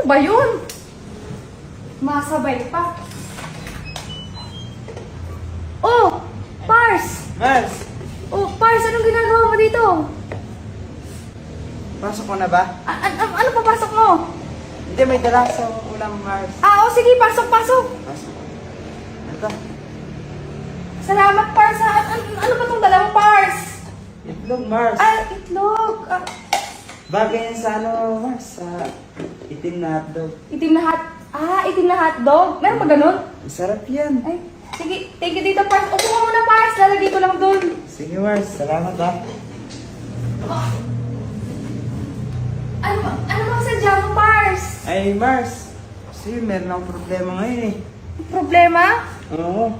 ba yun? Masabay pa. Oh! Pars! Mars, Oh, Pars, anong ginagawa mo dito? pasok mo na ba? Ano papasok mo? Hindi, may dala sa ulam, Mars. Oh, sige, pasok. Pasok. Ito, Salamat, Pars. Ano ba tong dalang Pars? itlog, Mars. Itlog. Bagay yan sa Mars, sa itim na hotdog. Itim na hotdog. Meron ba ganun? Sarap yan. Ay, sige, thank you dito, Pars. Upo ka muna, Pars. Lalagay ko lang dun. Sige, Mars, salamat ha. Ano bang sadya mo, Pars? Ay, Mars, kasi meron akong problema ngayon eh. Problema? Oo.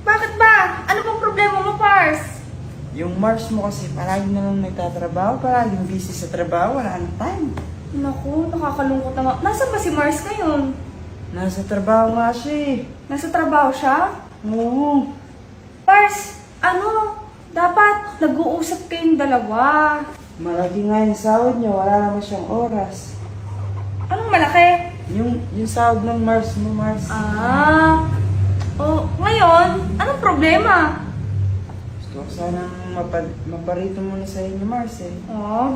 Bakit ba? Ano bang problema mo, Pars? Yung Mars mo kasi palagi na lang nagtatrabaho, palagi busy sa trabaho, wala nang time. Naku, nakakalungkot naman. Nasaan ba si Mars ngayon? Nasa trabaho nga siya eh. Nasa trabaho siya? Oo. Pars, dapat nag-uusap kayong dalawa. Malaki nga yung sahod niya, wala naman siyang oras. Anong malaki? Yung sahod ng Mars mo, Mars. Ngayon, anong problema? Gusto ko sanang maparito muna sa inyo, Mars eh.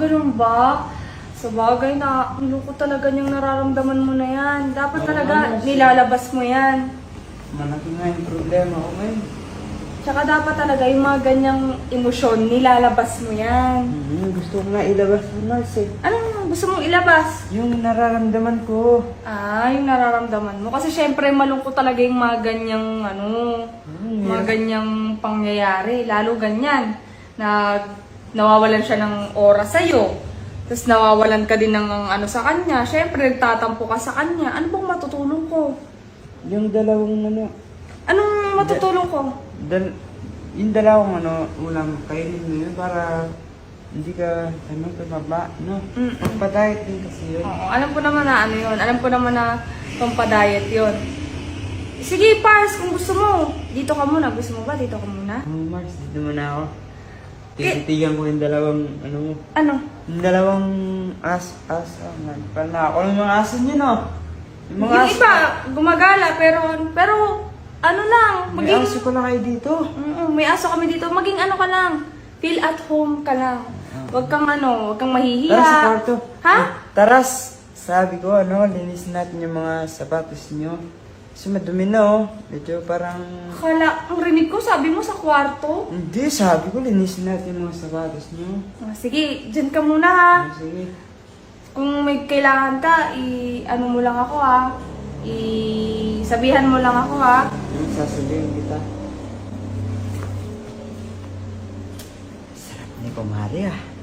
Ganun ba? Sa bagay na, ang lungkot talaga niyang nararamdaman mo na yan. Dapat talaga Mars. nilalabas mo yan. Malaki nga yung problema ko ngayon. Tsaka dapat talaga yung mga ganyang emosyon, nilalabas mo yan. Gusto ko nga ilabas mo, Mars eh. Anong gusto mong ilabas? Yung nararamdaman ko. Yung nararamdaman mo. Kasi syempre malungkot talaga yung mga ganyang mga ganyang pangyayari. Lalo ganyan na nawawalan siya ng oras sa'yo. Tapos nawawalan ka din ng sa kanya. Syempre nagtatampo ka sa kanya. Ano bang matutulong ko? Yung dalawang Anong matutulong ko? yung dalawang ulam kainin mo yun para hindi ka tumaba, no? Pagpa-diet din kasi yun. Oo, alam ko naman na yun. Alam ko naman na pampa-diet yun. Sige, Pars, kung gusto mo, dito ka muna. Gusto mo ba? Dito ka muna? Mars, dito muna ako. Tititigan ko yung dalawang, mo. Ano? Yung dalawang pala ako ng mga aso niyo, no? Yung mga Yung iba, gumagala, pero lang, may aso ko na kayo dito. May aso kami dito. Maging ka lang. Feel at home ka lang. Huwag kang mahihiya. Tara sa kwarto. Ha? Taras, sabi ko, linis natin yung mga sapatos niyo. Kasi madumi na, Medyo parang... Akala, ang rinig ko, sabi mo sa kwarto. Hindi, sabi ko, linisin natin yung mga sapatos niyo. Sige, dyan ka muna ha. Sige. Kung may kailangan ka, mo lang ako ha. Sabihan mo lang ako ha. Sasabihin kita. Sarap ni Kumari ah.